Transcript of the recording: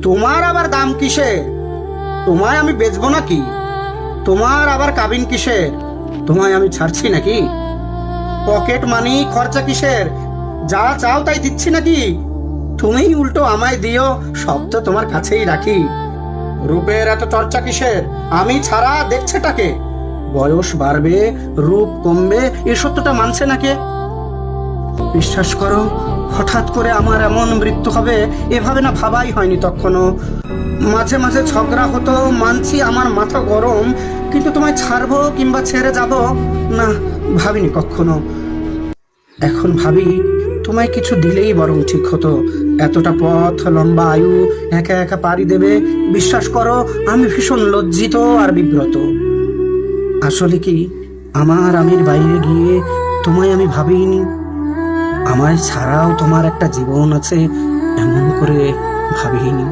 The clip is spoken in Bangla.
তোমার আবার দাম কিসে? তোমায় আমি বেচবো নাকি? তোমার আবার কাবিন কিসের? তোমায় আমি ছাড়ছি নাকি? পকেট মানি খরচা কিসের? যা চাও তাই দিচ্ছি নাকি? তুমিই উল্টো আমায় দিও, সব তো তোমার কাছেই রাখি। রূপের এত চর্চা কিসের? আমি ছাড়া দেখছেটাকে? বয়স বাড়বে, রূপ কমবে, এ সত্যটা মানছে নাকে? বিশ্বাস করো, হঠাৎ করে আমার এমন মৃত্যু হবে এভাবে না ভাবাই হয়নি তখনও। মাঝে মাঝে ঝগড়া হতো, মানছি আমার মাথা গরম, কিন্তু তোমায় ছাড়বো কিংবা ছেড়ে যাব না, ভাবিনি কখনো। এখন ভাবি, তোমায় কিছু দিলেই বরং ঠিক হতো। এতটা পথ, লম্বা আয়ু একা একা পাড়ি দেবে, বিশ্বাস করো আমি ভীষণ লজ্জিত আর বিব্রত। আসলে কি, আমার আমির বাইরে গিয়ে তোমায় আমি ভাবিনি। আমায় ছাড়াও তোমার একটা জীবন আছে এমন করে ভাবিনি।